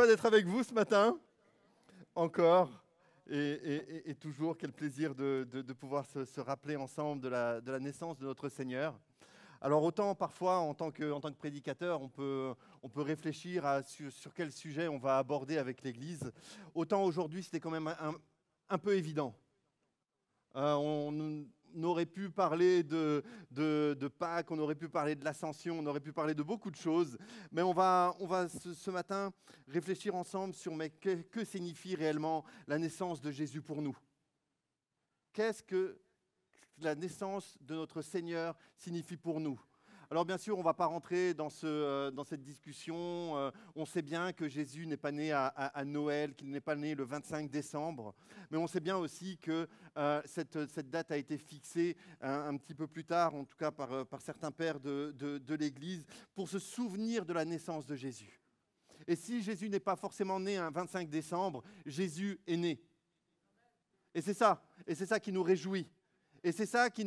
joie d'être avec vous ce matin, encore, et toujours. Quel plaisir de pouvoir se rappeler ensemble de la naissance de notre Seigneur. Alors autant parfois, en tant que prédicateur, on peut réfléchir sur quel sujet on va aborder avec l'Église, autant aujourd'hui c'était quand même un peu évident. On aurait pu parler de Pâques, on aurait pu parler de l'Ascension, on aurait pu parler de beaucoup de choses, mais on va ce matin réfléchir ensemble sur que signifie réellement la naissance de Jésus pour nous. Qu'est-ce que la naissance de notre Seigneur signifie pour nous? Alors bien sûr, on ne va pas rentrer dans cette discussion. On sait bien que Jésus n'est pas né à Noël, qu'il n'est pas né le 25 décembre. Mais on sait bien aussi que cette date a été fixée un petit peu plus tard, en tout cas par certains pères de l'Église, pour se souvenir de la naissance de Jésus. Et si Jésus n'est pas forcément né un 25 décembre, Jésus est né. Et c'est ça qui nous réjouit. Et c'est ça qui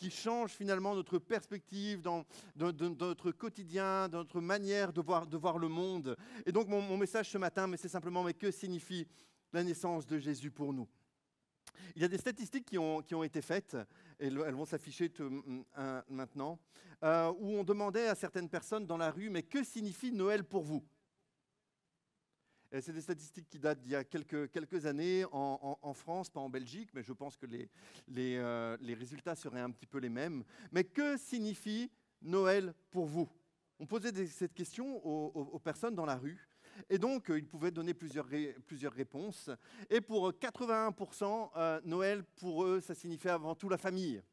change finalement notre perspective dans notre quotidien, dans notre manière de voir le monde. Et donc mon message ce matin, c'est simplement que signifie la naissance de Jésus pour nous? Il y a des statistiques qui ont été faites, et elles vont s'afficher maintenant, où on demandait à certaines personnes dans la rue, mais que signifie Noël pour vous? C'est des statistiques qui datent d'il y a quelques années en France, pas en Belgique, mais je pense que les résultats seraient un petit peu les mêmes. Mais que signifie Noël pour vous? On posait cette question aux personnes dans la rue, et donc ils pouvaient donner plusieurs réponses. Et pour 81%, Noël, pour eux, ça signifiait avant tout la famille,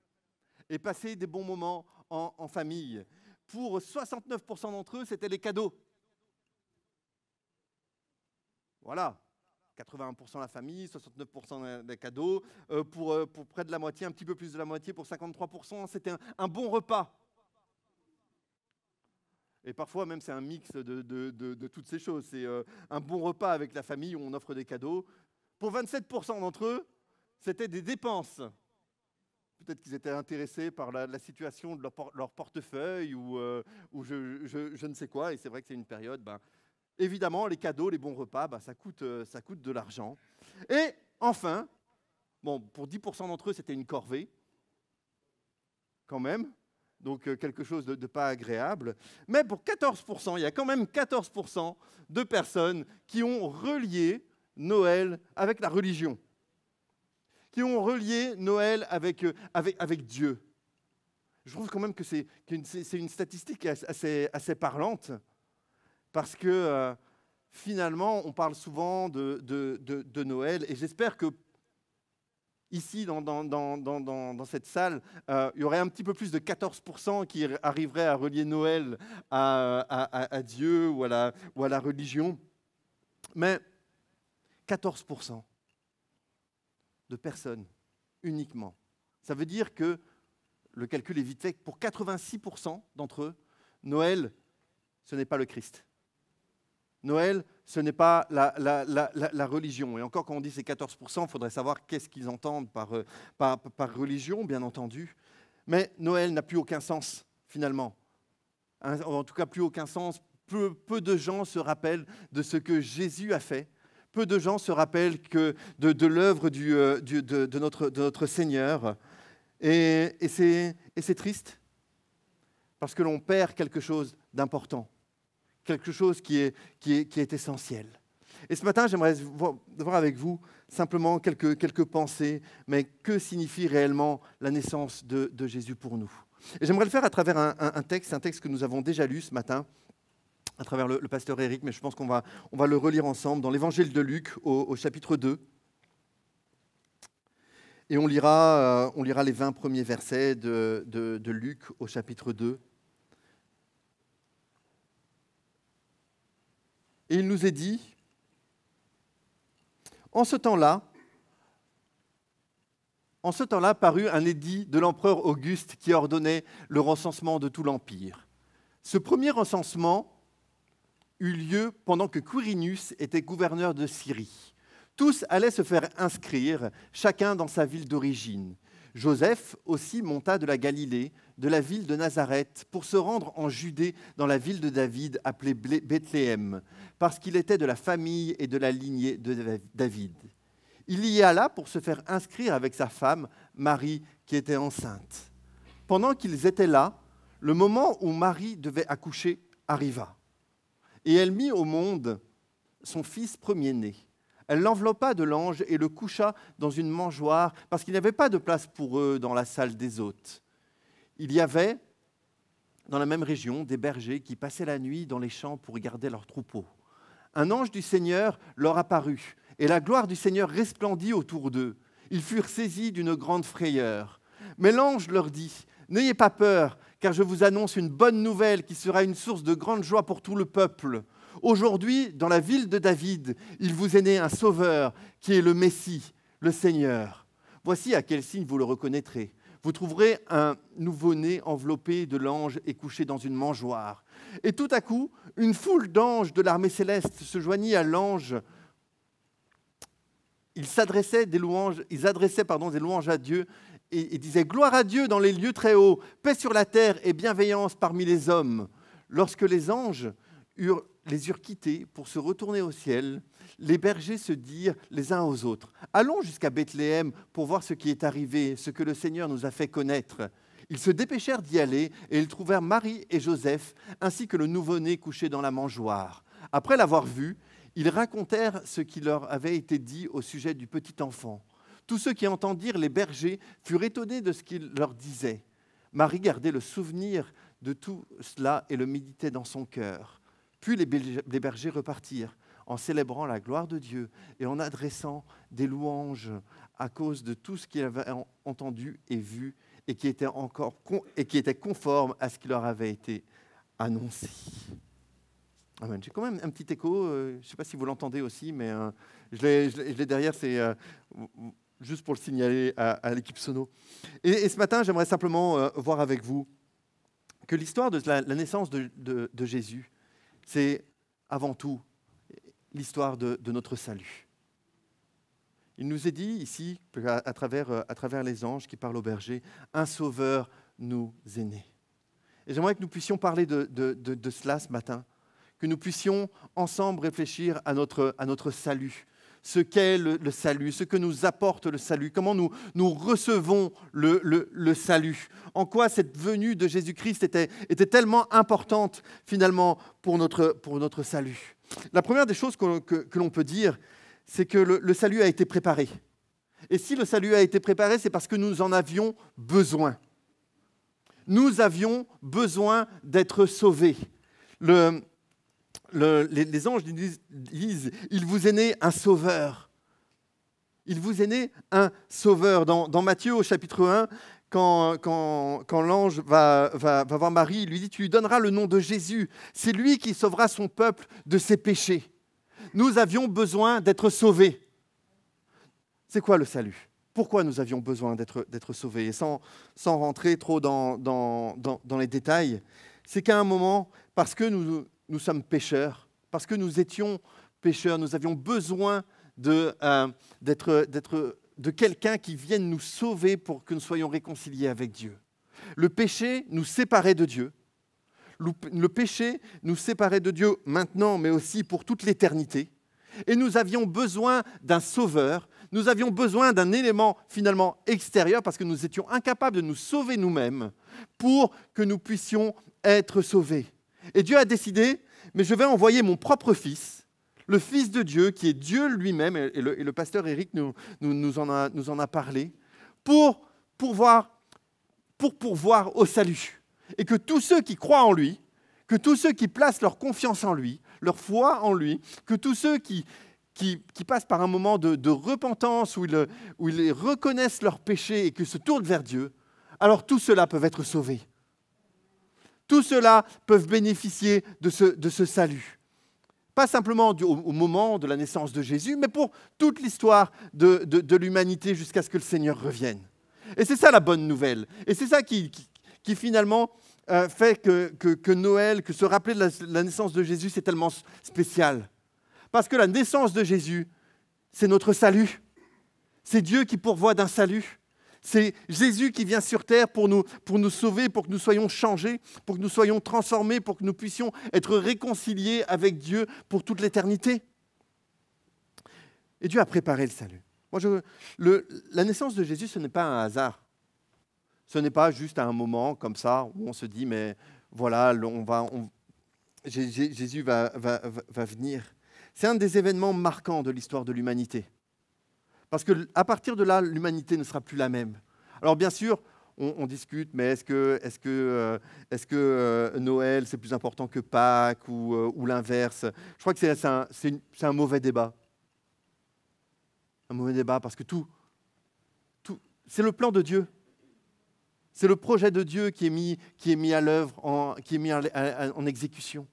et passer des bons moments en famille. Pour 69% d'entre eux, c'était les cadeaux. Voilà, 81% la famille, 69% des cadeaux. Pour près de la moitié, un petit peu plus de la moitié, pour 53%, c'était un bon repas. Et parfois même, c'est un mix de toutes ces choses. C'est un bon repas avec la famille où on offre des cadeaux. Pour 27% d'entre eux, c'était des dépenses. Peut-être qu'ils étaient intéressés par la situation de leur portefeuille ou je ne sais quoi. Et c'est vrai que c'est une période... Évidemment, les cadeaux, les bons repas, ça coûte de l'argent. Et enfin, pour 10% d'entre eux, c'était une corvée, quand même, donc quelque chose de pas agréable. Mais pour 14%, il y a quand même 14% de personnes qui ont relié Noël avec la religion, qui ont relié Noël avec Dieu. Je trouve quand même que c'est une statistique assez parlante. Parce que finalement, on parle souvent de Noël, et j'espère que ici, dans cette salle, il y aurait un petit peu plus de 14% qui arriveraient à relier Noël à Dieu ou à la religion. Mais 14% de personnes uniquement. Ça veut dire que, le calcul est vite fait, pour 86% d'entre eux, Noël, ce n'est pas le Christ. Noël, ce n'est pas la religion. Et encore, quand on dit ces 14%, il faudrait savoir qu'est-ce qu'ils entendent par religion, bien entendu. Mais Noël n'a plus aucun sens, finalement. En tout cas, plus aucun sens. Peu de gens se rappellent de ce que Jésus a fait. Peu de gens se rappellent de l'œuvre de notre Seigneur. Et c'est triste, parce que l'on perd quelque chose d'important. Quelque chose qui est essentiel. Et ce matin, j'aimerais voir avec vous simplement quelques pensées, mais que signifie réellement la naissance de Jésus pour nous? Et j'aimerais le faire à travers un texte que nous avons déjà lu ce matin, à travers le pasteur Éric, mais je pense qu'on va le relire ensemble dans l'évangile de Luc au chapitre 2. Et on lira les 20 premiers versets de Luc au chapitre 2. Et il nous est dit, en ce temps-là parut un édit de l'empereur Auguste qui ordonnait le recensement de tout l'Empire. Ce premier recensement eut lieu pendant que Quirinius était gouverneur de Syrie. Tous allaient se faire inscrire, chacun dans sa ville d'origine. Joseph aussi monta de la Galilée, de la ville de Nazareth, pour se rendre en Judée, dans la ville de David, appelée Bethléem, parce qu'il était de la famille et de la lignée de David. Il y alla pour se faire inscrire avec sa femme, Marie, qui était enceinte. Pendant qu'ils étaient là, le moment où Marie devait accoucher arriva. Et elle mit au monde son fils premier-né. Elle l'enveloppa de lange et le coucha dans une mangeoire, parce qu'il n'y avait pas de place pour eux dans la salle des hôtes. Il y avait, dans la même région, des bergers qui passaient la nuit dans les champs pour garder leurs troupeaux. Un ange du Seigneur leur apparut, et la gloire du Seigneur resplendit autour d'eux. Ils furent saisis d'une grande frayeur. Mais l'ange leur dit, « N'ayez pas peur, car je vous annonce une bonne nouvelle qui sera une source de grande joie pour tout le peuple. Aujourd'hui, dans la ville de David, il vous est né un sauveur, qui est le Messie, le Seigneur. Voici à quel signe vous le reconnaîtrez. Vous trouverez un nouveau-né enveloppé de lange et couché dans une mangeoire. » Et tout à coup, une foule d'anges de l'armée céleste se joignit à l'ange. Ils adressaient des louanges à Dieu et disaient « Gloire à Dieu dans les lieux très hauts, paix sur la terre et bienveillance parmi les hommes. » Lorsque les anges les eurent quittés pour se retourner au ciel, les bergers se dirent les uns aux autres, « Allons jusqu'à Bethléem pour voir ce qui est arrivé, ce que le Seigneur nous a fait connaître. » Ils se dépêchèrent d'y aller et ils trouvèrent Marie et Joseph, ainsi que le nouveau-né couché dans la mangeoire. Après l'avoir vu, ils racontèrent ce qui leur avait été dit au sujet du petit enfant. Tous ceux qui entendirent les bergers furent étonnés de ce qu'ils leur disaient. Marie gardait le souvenir de tout cela et le méditait dans son cœur. Puis les bergers repartirent en célébrant la gloire de Dieu et en adressant des louanges à cause de tout ce qu'ils avaient entendu et vu et qui était conforme à ce qui leur avait été annoncé. Amen. J'ai quand même un petit écho, je ne sais pas si vous l'entendez aussi, mais je l'ai derrière, c'est juste pour le signaler à l'équipe Sono. Et ce matin, j'aimerais simplement voir avec vous que l'histoire de la naissance de Jésus, c'est avant tout l'histoire de notre salut. Il nous est dit ici, à travers les anges qui parlent aux bergers, un sauveur nous est né. Et j'aimerais que nous puissions parler de cela ce matin, que nous puissions ensemble réfléchir à notre salut, ce qu'est le salut, ce que nous apporte le salut, comment nous recevons le salut, en quoi cette venue de Jésus-Christ était tellement importante finalement pour notre salut. La première des choses que l'on peut dire, c'est que le salut a été préparé. Et si le salut a été préparé, c'est parce que nous en avions besoin. Nous avions besoin d'être sauvés. Les anges disent, il vous est né un sauveur. Il vous est né un sauveur. Dans Matthieu au chapitre 1, quand l'ange va voir Marie, il lui dit, tu lui donneras le nom de Jésus. C'est lui qui sauvera son peuple de ses péchés. Nous avions besoin d'être sauvés. C'est quoi le salut? Pourquoi nous avions besoin d'être sauvés? Et sans rentrer trop dans les détails, c'est qu'à un moment, parce que nous sommes pécheurs, parce que nous étions pécheurs, nous avions besoin de quelqu'un qui vienne nous sauver pour que nous soyons réconciliés avec Dieu. Le péché nous séparait de Dieu. Le péché nous séparait de Dieu maintenant, mais aussi pour toute l'éternité. Et nous avions besoin d'un sauveur, nous avions besoin d'un élément finalement extérieur, parce que nous étions incapables de nous sauver nous-mêmes pour que nous puissions être sauvés. Et Dieu a décidé, mais je vais envoyer mon propre fils, le Fils de Dieu, qui est Dieu lui-même, et le pasteur Éric nous en a parlé, pour pourvoir au salut. Et que tous ceux qui croient en lui, que tous ceux qui placent leur confiance en lui, leur foi en lui, que tous ceux qui passent par un moment de repentance où ils reconnaissent leurs péchés et qu'ils se tournent vers Dieu, alors tous ceux-là peuvent être sauvés. Tous ceux-là peuvent bénéficier de ce salut. Pas simplement au moment de la naissance de Jésus, mais pour toute l'histoire de l'humanité jusqu'à ce que le Seigneur revienne. Et c'est ça la bonne nouvelle. Et c'est ça qui finalement fait que Noël, que se rappeler de la naissance de Jésus, c'est tellement spécial. Parce que la naissance de Jésus, c'est notre salut. C'est Dieu qui pourvoit d'un salut. C'est Jésus qui vient sur terre pour nous sauver, pour que nous soyons changés, pour que nous soyons transformés, pour que nous puissions être réconciliés avec Dieu pour toute l'éternité. Et Dieu a préparé le salut. La naissance de Jésus, ce n'est pas un hasard. Ce n'est pas juste un moment comme ça où on se dit, mais voilà, Jésus va venir. C'est un des événements marquants de l'histoire de l'humanité. Parce qu'à partir de là, l'humanité ne sera plus la même. Alors bien sûr, on discute, mais est-ce que Noël, c'est plus important que Pâques ou l'inverse? Je crois que c'est un mauvais débat. Un mauvais débat parce que tout, c'est le plan de Dieu. C'est le projet de Dieu qui est mis à l'œuvre, qui est mis en exécution.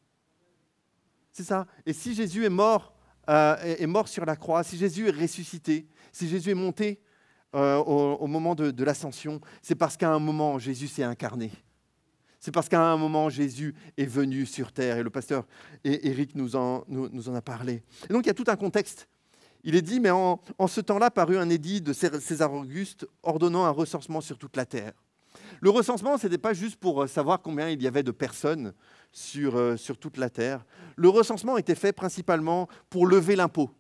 C'est ça. Et si Jésus est mort sur la croix, si Jésus est ressuscité, si Jésus est monté au moment de l'ascension, c'est parce qu'à un moment, Jésus s'est incarné. C'est parce qu'à un moment, Jésus est venu sur terre. Et le pasteur Éric nous en a parlé. Et donc, il y a tout un contexte. Il est dit, mais en ce temps-là, parut un édit de César Auguste ordonnant un recensement sur toute la terre. Le recensement, ce n'était pas juste pour savoir combien il y avait de personnes sur toute la terre. Le recensement était fait principalement pour lever l'impôt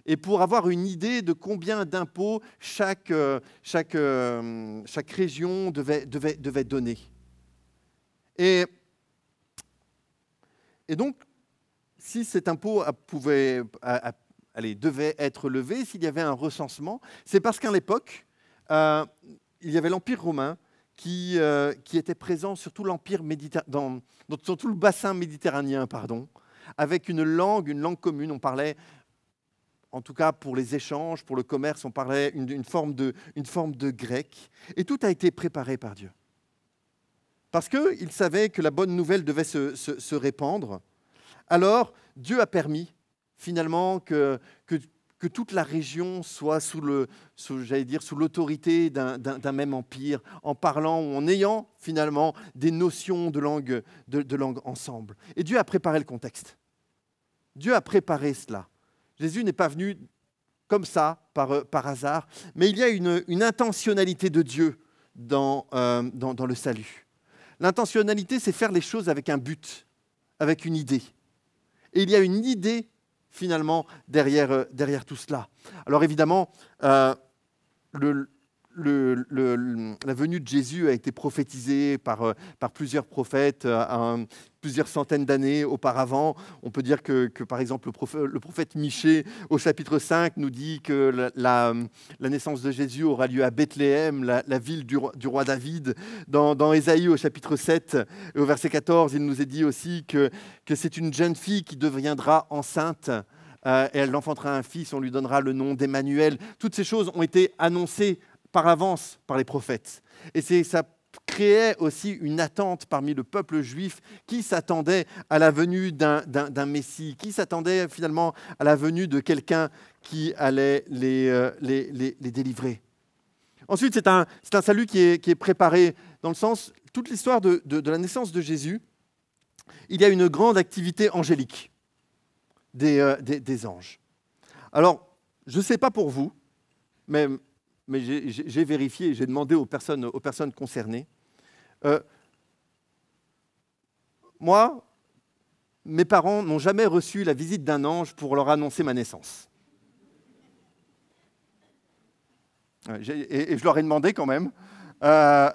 et pour avoir une idée de combien d'impôts chaque région devait donner. Et donc, si cet impôt devait être levé, s'il y avait un recensement, c'est parce qu'à l'époque, il y avait l'Empire romain qui était présent sur tout l'Empire sur tout le bassin méditerranéen, avec une langue commune. On parlait, en tout cas pour les échanges, pour le commerce, on parlait une forme de grec. Et tout a été préparé par Dieu. Parce qu'il savait que la bonne nouvelle devait se répandre. Alors, Dieu a permis, finalement, que toute la région soit sous l'autorité d'un même empire, en parlant ou en ayant, finalement, des notions de langue ensemble. Et Dieu a préparé le contexte. Dieu a préparé cela. Jésus n'est pas venu comme ça, par hasard, mais il y a une intentionnalité de Dieu dans le salut. L'intentionnalité, c'est faire les choses avec un but, avec une idée. Et il y a une idée, finalement, derrière tout cela. Alors évidemment, la venue de Jésus a été prophétisée par plusieurs prophètes plusieurs centaines d'années auparavant. On peut dire que par exemple, le prophète Michée, au chapitre 5, nous dit que la naissance de Jésus aura lieu à Bethléem, la ville du roi David. Dans Ésaïe, au chapitre 7, et au verset 14, il nous est dit aussi que c'est une jeune fille qui deviendra enceinte. Et elle enfantera un fils, on lui donnera le nom d'Emmanuel. Toutes ces choses ont été annoncées par avance par les prophètes. Et ça créait aussi une attente parmi le peuple juif qui s'attendait à la venue d'un Messie, qui s'attendait finalement à la venue de quelqu'un qui allait les délivrer. Ensuite, c'est un salut qui est préparé dans le sens, toute l'histoire de la naissance de Jésus, il y a une grande activité angélique des anges. Alors, je ne sais pas pour vous, mais j'ai vérifié, j'ai demandé aux personnes concernées. Moi, mes parents n'ont jamais reçu la visite d'un ange pour leur annoncer ma naissance. Et je leur ai demandé quand même,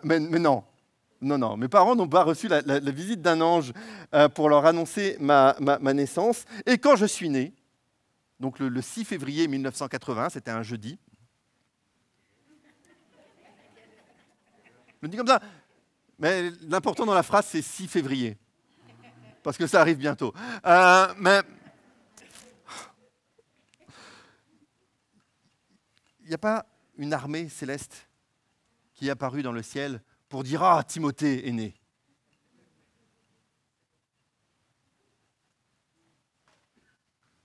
mais non. Non, mes parents n'ont pas reçu la visite d'un ange pour leur annoncer ma naissance. Et quand je suis né, donc le 6 février 1980, c'était un jeudi, je me dis comme ça, mais l'important dans la phrase, c'est 6 février, parce que ça arrive bientôt. Mais il n'y a pas une armée céleste qui est apparue dans le ciel pour dire « Ah, Timothée est né ».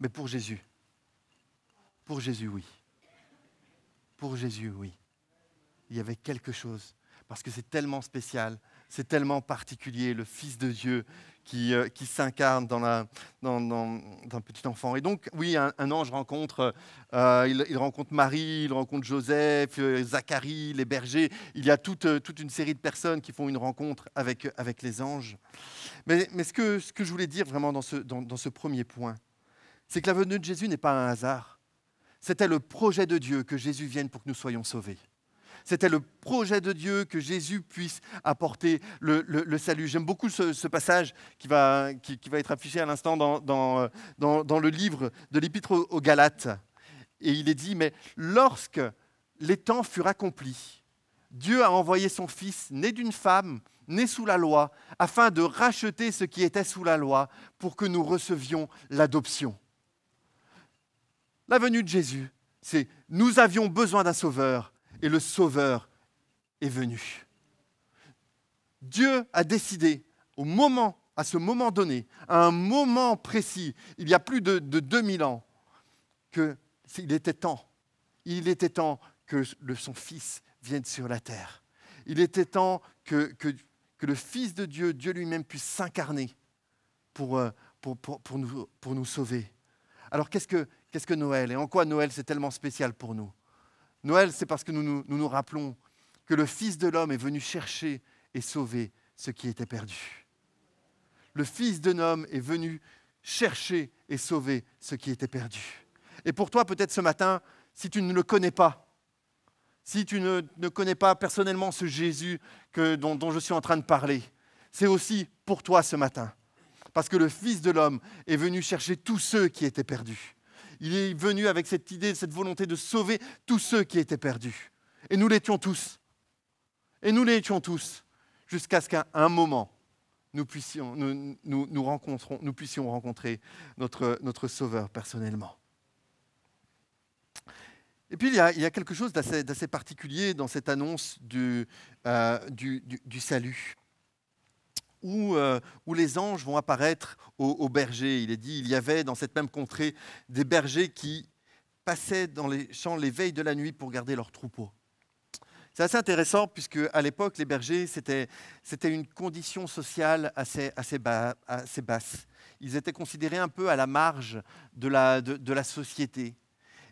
Mais pour Jésus, oui. Pour Jésus, oui. Il y avait quelque chose. Parce que c'est tellement spécial, C'est tellement particulier, le Fils de Dieu qui s'incarne dans un petit enfant. Et donc, oui, un ange rencontre, il rencontre Marie, il rencontre Joseph, Zacharie, les bergers. Il y a toute une série de personnes qui font une rencontre avec les anges. Mais ce que je voulais dire vraiment dans ce premier point, c'est que la venue de Jésus n'est pas un hasard. C'était le projet de Dieu que Jésus vienne pour que nous soyons sauvés. C'était le projet de Dieu que Jésus puisse apporter le salut. J'aime beaucoup ce passage qui va être affiché à l'instant dans le livre de l'Épître aux Galates. Et il est dit, mais lorsque les temps furent accomplis, Dieu a envoyé son Fils, né d'une femme, né sous la loi, afin de racheter ce qui était sous la loi, pour que nous recevions l'adoption. La venue de Jésus, c'est nous avions besoin d'un sauveur, et le Sauveur est venu. Dieu a décidé à ce moment donné, à un moment précis, il y a plus de 2000 ans, qu'il était temps. Il était temps que son Fils vienne sur la terre. Il était temps que le Fils de Dieu, Dieu lui-même, puisse s'incarner pour nous sauver. Alors qu'est-ce que Noël? Et en quoi Noël c'est tellement spécial pour nous? Noël, c'est parce que nous rappelons que le Fils de l'homme est venu chercher et sauver ce qui était perdu. Le Fils de l'homme est venu chercher et sauver ce qui était perdu. Et pour toi, peut-être ce matin, si tu ne le connais pas, si tu ne connais pas personnellement ce Jésus dont je suis en train de parler, c'est aussi pour toi ce matin. Parce que le Fils de l'homme est venu chercher tous ceux qui étaient perdus. Il est venu avec cette idée, cette volonté de sauver tous ceux qui étaient perdus. Et nous l'étions tous. Et nous l'étions tous, jusqu'à ce qu'à un moment, nous puissions rencontrer notre Sauveur personnellement. Et puis, il y a quelque chose d'assez particulier dans cette annonce du salut. Où les anges vont apparaître aux bergers. Il est dit, il y avait dans cette même contrée des bergers qui passaient dans les champs les veilles de la nuit pour garder leurs troupeaux. C'est assez intéressant puisque à l'époque, les bergers, c'était une condition sociale assez basse. Ils étaient considérés un peu à la marge de la société.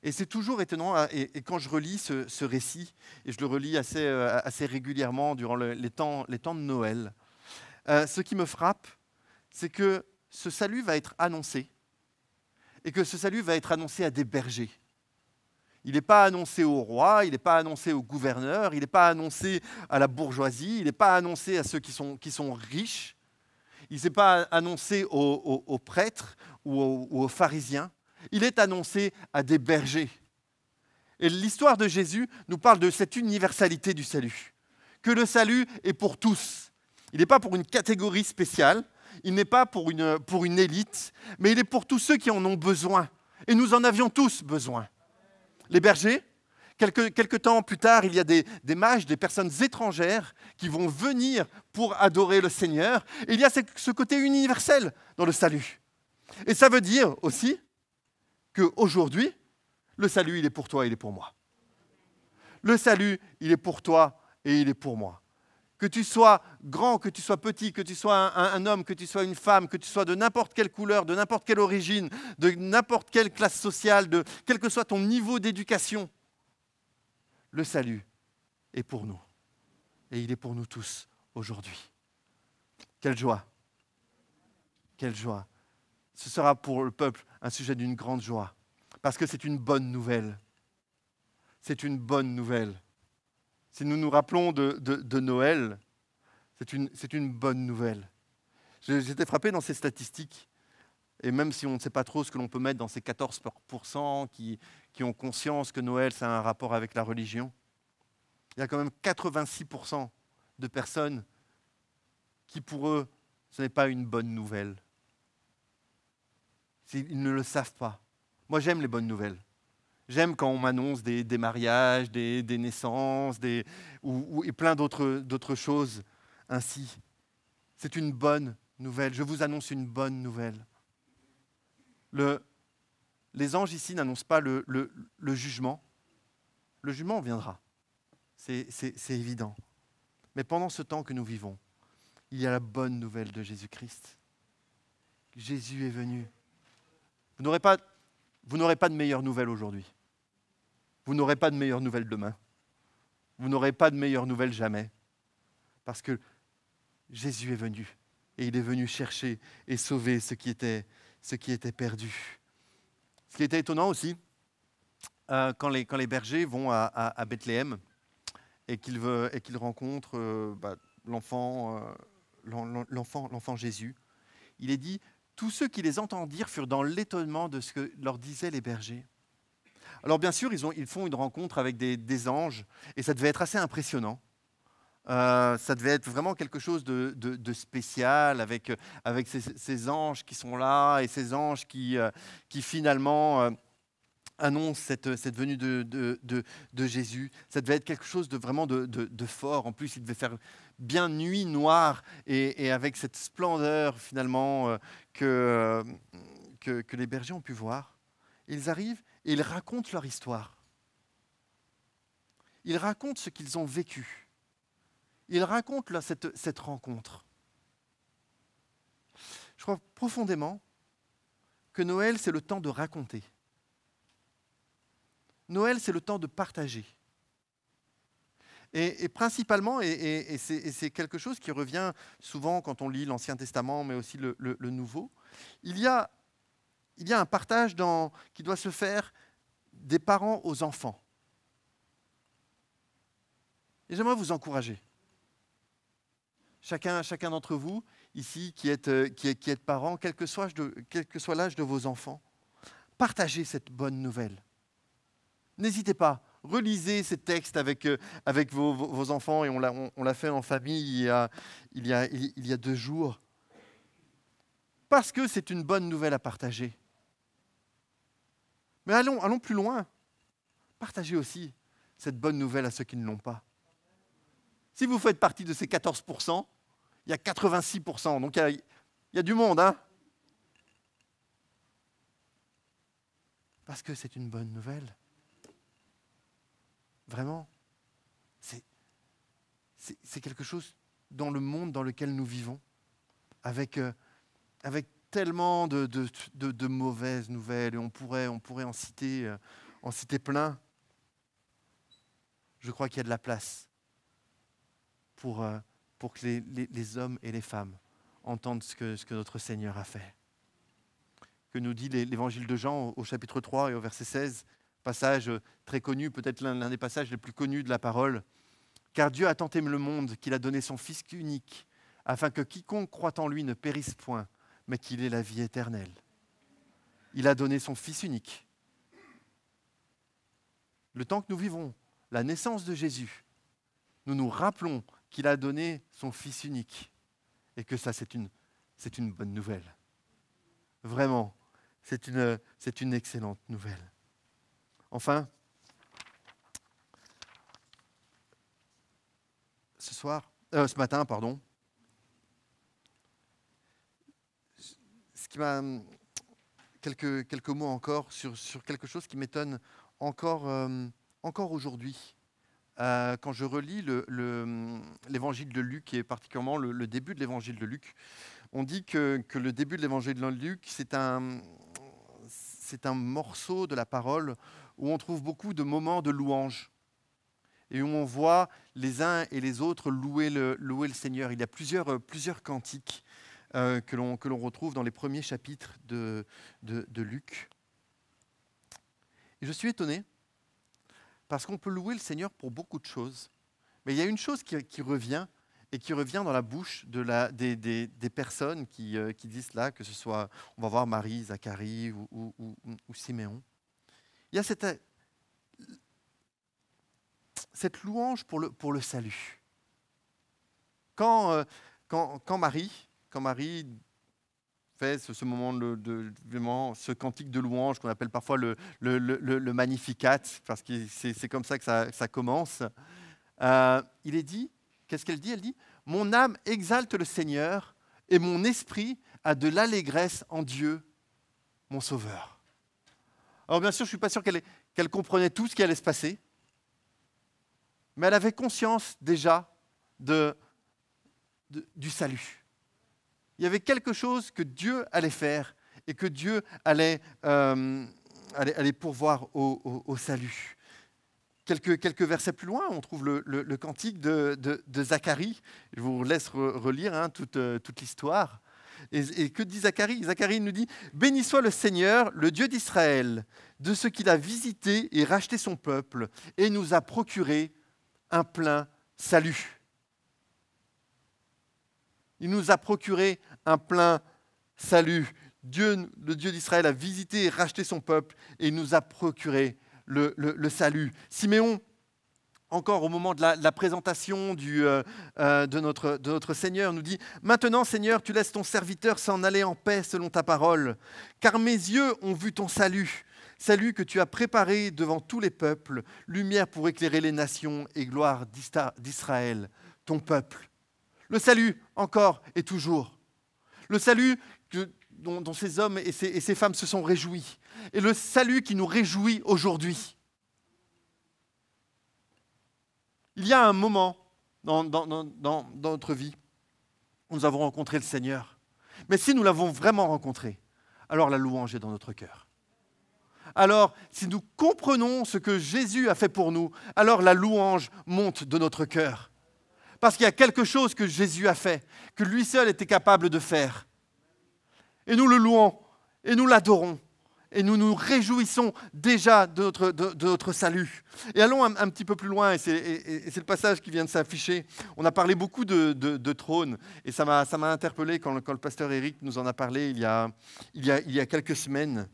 Et c'est toujours étonnant, et quand je relis ce récit, et je le relis assez régulièrement durant les temps de Noël, ce qui me frappe, c'est que ce salut va être annoncé et que ce salut va être annoncé à des bergers. Il n'est pas annoncé au roi, il n'est pas annoncé au gouverneur, il n'est pas annoncé à la bourgeoisie, il n'est pas annoncé à ceux qui sont riches, il n'est pas annoncé aux prêtres ou aux pharisiens, il est annoncé à des bergers. Et l'histoire de Jésus nous parle de cette universalité du salut, que le salut est pour tous. Il n'est pas pour une catégorie spéciale, il n'est pas pour une élite, mais il est pour tous ceux qui en ont besoin. Et nous en avions tous besoin. Les bergers, quelques temps plus tard, il y a des mages, des personnes étrangères qui vont venir pour adorer le Seigneur. Et il y a ce côté universel dans le salut. Et ça veut dire aussi qu'aujourd'hui, le salut, il est pour toi et il est pour moi. Le salut, il est pour toi et il est pour moi. Que tu sois grand, que tu sois petit, que tu sois un homme, que tu sois une femme, que tu sois de n'importe quelle couleur, de n'importe quelle origine, de n'importe quelle classe sociale, quel que soit ton niveau d'éducation, le salut est pour nous. Et il est pour nous tous aujourd'hui. Quelle joie! Quelle joie! Ce sera pour le peuple un sujet d'une grande joie, parce que c'est une bonne nouvelle. C'est une bonne nouvelle. Si nous nous rappelons de Noël, c'est une bonne nouvelle. J'étais frappé dans ces statistiques, et même si on ne sait pas trop ce que l'on peut mettre dans ces 14% qui ont conscience que Noël, ça a un rapport avec la religion, il y a quand même 86% de personnes qui, pour eux, ce n'est pas une bonne nouvelle. Ils ne le savent pas. Moi, j'aime les bonnes nouvelles. J'aime quand on m'annonce des mariages, des naissances, et plein d'autres choses ainsi. C'est une bonne nouvelle. Je vous annonce une bonne nouvelle. Les anges ici n'annoncent pas le jugement. Le jugement viendra. C'est évident. Mais pendant ce temps que nous vivons, il y a la bonne nouvelle de Jésus-Christ. Jésus est venu. Vous n'aurez pas de meilleure nouvelle aujourd'hui. Vous n'aurez pas de meilleure nouvelle demain. Vous n'aurez pas de meilleure nouvelle jamais. Parce que Jésus est venu. Et il est venu chercher et sauver ce qui était perdu. Ce qui était étonnant aussi, quand les bergers vont à Bethléem et qu'ils rencontrent l'enfant Jésus, il est dit, tous ceux qui les entendirent furent dans l'étonnement de ce que leur disaient les bergers. Alors bien sûr, ils font une rencontre avec des anges, et ça devait être assez impressionnant. Ça devait être vraiment quelque chose de spécial, avec ces anges qui sont là, et ces anges qui finalement annonce cette venue de Jésus. Ça devait être quelque chose de vraiment de fort. En plus, il devait faire bien nuit noire et avec cette splendeur finalement que les bergers ont pu voir. Ils arrivent et ils racontent leur histoire. Ils racontent ce qu'ils ont vécu. Ils racontent cette rencontre. Je crois profondément que Noël, c'est le temps de raconter. Noël, c'est le temps de partager. Et principalement, et c'est quelque chose qui revient souvent quand on lit l'Ancien Testament, mais aussi le Nouveau, il y a un partage qui doit se faire des parents aux enfants. Et j'aimerais vous encourager. Chacun d'entre vous, ici, qui êtes parents, quel que soit l'âge de vos enfants, partagez cette bonne nouvelle. N'hésitez pas, relisez ces textes avec vos enfants, et on l'a fait en famille il y a 2 jours, parce que c'est une bonne nouvelle à partager. Mais allons plus loin. Partagez aussi cette bonne nouvelle à ceux qui ne l'ont pas. Si vous faites partie de ces 14%, il y a 86%, donc il y a du monde, hein? Parce que c'est une bonne nouvelle. Vraiment, c'est quelque chose dans le monde dans lequel nous vivons, avec tellement de mauvaises nouvelles, et on pourrait en citer plein. Je crois qu'il y a de la place pour que les hommes et les femmes entendent ce que notre Seigneur a fait. Que nous dit l'évangile de Jean au chapitre 3 et au verset 16, passage très connu, peut-être l'un des passages les plus connus de la parole. « Car Dieu a tant aimé le monde qu'il a donné son Fils unique, afin que quiconque croit en lui ne périsse point, mais qu'il ait la vie éternelle. » Il a donné son Fils unique. Le temps que nous vivons, la naissance de Jésus, nous nous rappelons qu'il a donné son Fils unique, et que ça, c'est une bonne nouvelle. Vraiment, c'est une excellente nouvelle. Enfin, ce matin, ce qui m'a quelques mots encore sur quelque chose qui m'étonne encore aujourd'hui. Quand je relis l'évangile de Luc, et particulièrement le début de l'évangile de Luc, on dit que le début de l'évangile de Luc, c'est un morceau de la parole où on trouve beaucoup de moments de louange et où on voit les uns et les autres louer le Seigneur. Il y a plusieurs cantiques que l'on retrouve dans les premiers chapitres de Luc. Et je suis étonné parce qu'on peut louer le Seigneur pour beaucoup de choses, mais il y a une chose qui revient, et qui revient dans la bouche des personnes qui disent cela, que ce soit, on va voir Marie, Zacharie ou Siméon. Il y a cette louange pour le salut. Quand Marie fait ce moment vraiment ce cantique de louange qu'on appelle parfois le Magnificat, parce que c'est comme ça que ça commence, il est dit, qu'est-ce qu'elle dit? Elle dit « Mon âme exalte le Seigneur, et mon esprit a de l'allégresse en Dieu, mon Sauveur. » Alors bien sûr, je ne suis pas sûr qu'elle comprenait tout ce qui allait se passer, mais elle avait conscience déjà de du salut. Il y avait quelque chose que Dieu allait faire et que Dieu allait pourvoir au salut. Quelques versets plus loin, on trouve le cantique de Zacharie. Je vous laisse relire toute l'histoire. Et que dit Zacharie? Zacharie nous dit « Béni soit le Seigneur, le Dieu d'Israël, de ce qu'il a visité et racheté son peuple et nous a procuré un plein salut. » Il nous a procuré un plein salut. Dieu, le Dieu d'Israël, a visité et racheté son peuple et il nous a procuré le salut. Siméon, encore au moment de la présentation de notre Seigneur, nous dit « Maintenant, Seigneur, tu laisses ton serviteur s'en aller en paix selon ta parole, car mes yeux ont vu ton salut, salut que tu as préparé devant tous les peuples, lumière pour éclairer les nations et gloire d'Israël, ton peuple. » Le salut, encore et toujours. Le salut dont ces hommes et ces femmes se sont réjouis. Et le salut qui nous réjouit aujourd'hui. Il y a un moment dans notre vie où nous avons rencontré le Seigneur. Mais si nous l'avons vraiment rencontré, alors la louange est dans notre cœur. Alors, si nous comprenons ce que Jésus a fait pour nous, alors la louange monte de notre cœur. Parce qu'il y a quelque chose que Jésus a fait, que lui seul était capable de faire. Et nous le louons, et nous l'adorons. Et nous nous réjouissons déjà de notre salut. Et allons un petit peu plus loin, et c'est le passage qui vient de s'afficher. On a parlé beaucoup de trône, et ça m'a interpellé quand le pasteur Eric nous en a parlé il y a quelques semaines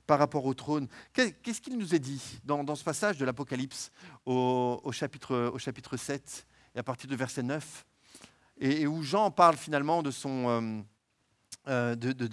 par rapport au trône. Qu'est-ce qu'il nous est dit dans ce passage de l'Apocalypse au chapitre 7, et à partir du verset 9, et où Jean parle finalement de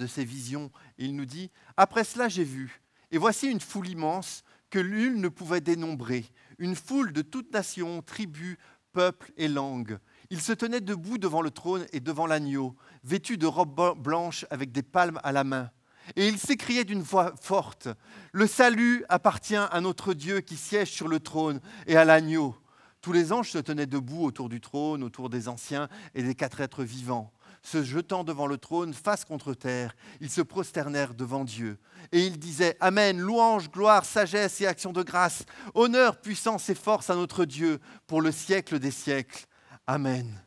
ses visions. Et il nous dit « Après cela, j'ai vu, et voici une foule immense que nul ne pouvait dénombrer, une foule de toutes nations, tribus, peuples et langues. Ils se tenaient debout devant le trône et devant l'agneau, vêtus de robes blanches avec des palmes à la main. Et ils s'écriaient d'une voix forte « Le salut appartient à notre Dieu qui siège sur le trône et à l'agneau. » Tous les anges se tenaient debout autour du trône, autour des anciens et des 4 êtres vivants. Se jetant devant le trône, face contre terre, ils se prosternèrent devant Dieu. Et ils disaient « Amen, louange, gloire, sagesse et action de grâce, honneur, puissance et force à notre Dieu pour le siècle des siècles. Amen. »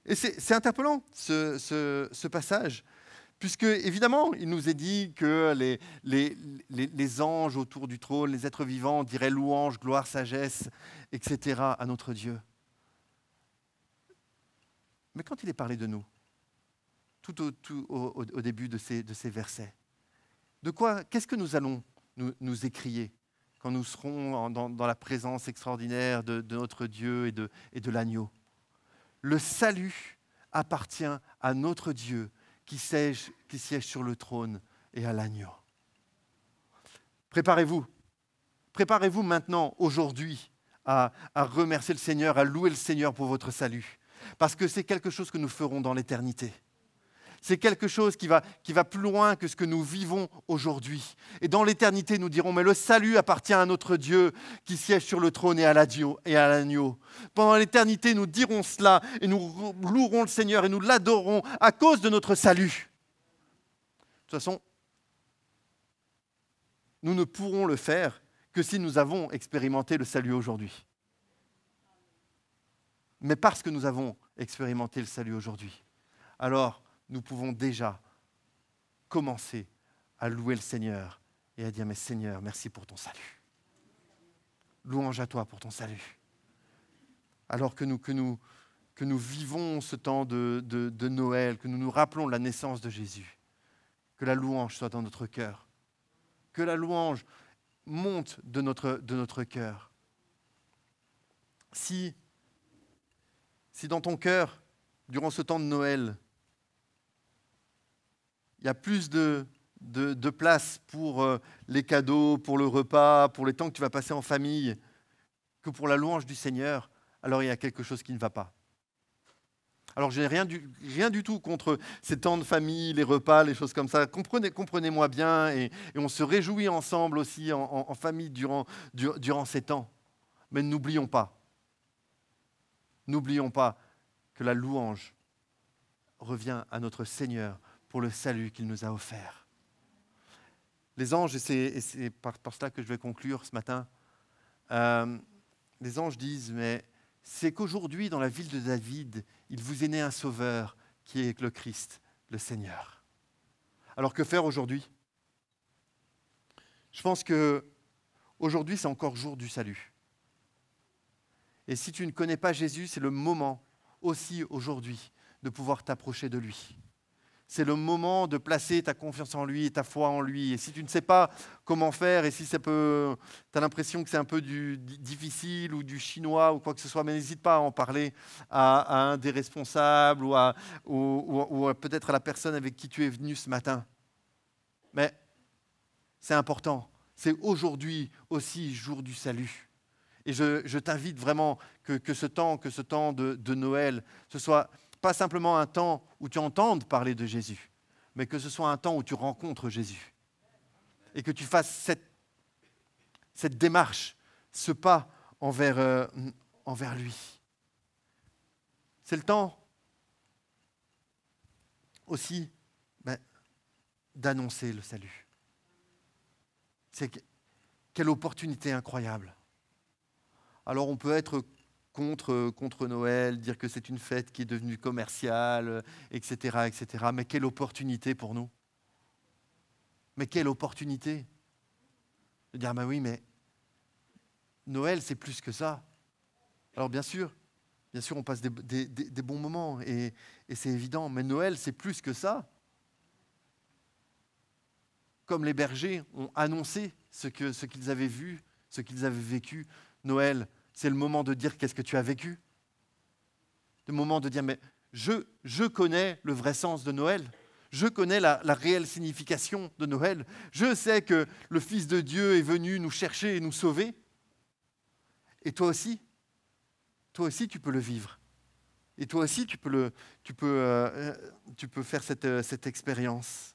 Et c'est interpellant, ce passage, puisque évidemment, il nous est dit que les anges autour du trône, les êtres vivants, diraient louange, gloire, sagesse, etc. à notre Dieu. Mais quand il est parlé de nous, tout au début de ces versets, qu'est-ce que nous allons nous écrier quand nous serons dans la présence extraordinaire de notre Dieu et de l'agneau? Le salut appartient à notre Dieu qui siège sur le trône et à l'agneau. Préparez-vous maintenant, aujourd'hui, à remercier le Seigneur, à louer le Seigneur pour votre salut. Parce que c'est quelque chose que nous ferons dans l'éternité. C'est quelque chose qui va plus loin que ce que nous vivons aujourd'hui. Et dans l'éternité, nous dirons, mais le salut appartient à notre Dieu qui siège sur le trône et à l'agneau. Pendant l'éternité, nous dirons cela et nous louerons le Seigneur et nous l'adorons à cause de notre salut. De toute façon, nous ne pourrons le faire que si nous avons expérimenté le salut aujourd'hui. Mais parce que nous avons expérimenté le salut aujourd'hui, alors nous pouvons déjà commencer à louer le Seigneur et à dire « Mais Seigneur, merci pour ton salut. Louange à toi pour ton salut. » Alors que nous vivons ce temps de Noël, que nous nous rappelons de la naissance de Jésus, que la louange soit dans notre cœur, que la louange monte de notre cœur. Si dans ton cœur, durant ce temps de Noël, il y a plus de place pour les cadeaux, pour le repas, pour les temps que tu vas passer en famille, que pour la louange du Seigneur, alors il y a quelque chose qui ne va pas. Alors je n'ai rien du tout contre ces temps de famille, les repas, les choses comme ça. Comprenez-moi bien, et on se réjouit ensemble aussi en famille durant ces temps. Mais n'oublions pas que la louange revient à notre Seigneur pour le salut qu'il nous a offert. Les anges, et c'est par cela que je vais conclure ce matin, les anges disent, mais c'est qu'aujourd'hui, dans la ville de David, il vous est né un sauveur qui est le Christ, le Seigneur. Alors que faire aujourd'hui ? Je pense qu'aujourd'hui, c'est encore jour du salut. Et si tu ne connais pas Jésus, c'est le moment aussi aujourd'hui de pouvoir t'approcher de lui. C'est le moment de placer ta confiance en lui et ta foi en lui. Et si tu ne sais pas comment faire, et si tu as l'impression que c'est un peu difficile ou du chinois ou quoi que ce soit, mais n'hésite pas à en parler à un des responsables ou peut-être à la personne avec qui tu es venu ce matin. Mais c'est important. C'est aujourd'hui aussi jour du salut. Et je t'invite vraiment que ce temps de Noël, ce soit pas simplement un temps où tu entendes parler de Jésus, mais que ce soit un temps où tu rencontres Jésus. Et que tu fasses cette démarche, ce pas envers lui. C'est le temps aussi d'annoncer le salut. Quelle opportunité incroyable. Alors on peut être contre Noël, dire que c'est une fête qui est devenue commerciale, etc., etc. Mais quelle opportunité pour nous. Mais quelle opportunité de dire, oui, mais Noël, c'est plus que ça. Alors bien sûr, on passe des bons moments et c'est évident, mais Noël, c'est plus que ça. Comme les bergers ont annoncé ce qu'ils avaient vu, ce qu'ils avaient vécu, Noël, c'est le moment de dire qu'est-ce que tu as vécu. Le moment de dire, mais je connais le vrai sens de Noël. Je connais la réelle signification de Noël. Je sais que le Fils de Dieu est venu nous chercher et nous sauver. Et toi aussi, tu peux le vivre. Et toi aussi, tu peux faire cette expérience.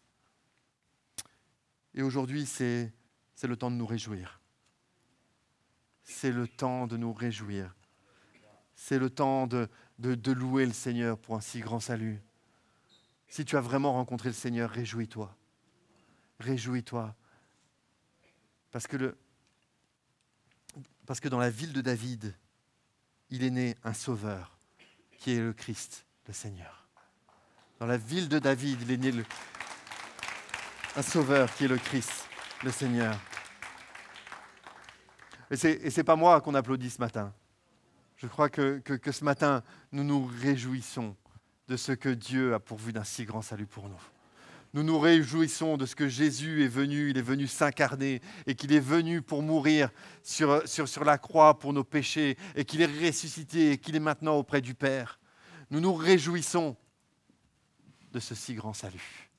Et aujourd'hui, c'est le temps de nous réjouir. C'est le temps de nous réjouir. C'est le temps de louer le Seigneur pour un si grand salut. Si tu as vraiment rencontré le Seigneur, réjouis-toi. Réjouis-toi. Parce que dans la ville de David, il est né un sauveur qui est le Christ, le Seigneur. Dans la ville de David, il est né un sauveur qui est le Christ, le Seigneur. Et c'est pas moi qu'on applaudit ce matin. Je crois que ce matin, nous nous réjouissons de ce que Dieu a pourvu d'un si grand salut pour nous. Nous nous réjouissons de ce que Jésus est venu, il est venu s'incarner et qu'il est venu pour mourir sur la croix pour nos péchés et qu'il est ressuscité et qu'il est maintenant auprès du Père. Nous nous réjouissons de ce si grand salut.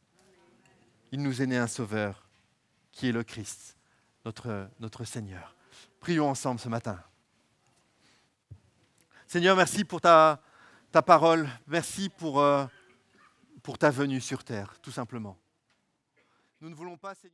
Il nous est né un sauveur qui est le Christ, notre Seigneur. Prions ensemble ce matin. Seigneur, merci pour ta parole. Merci pour ta venue sur terre, tout simplement. Nous ne voulons pas, Seigneur,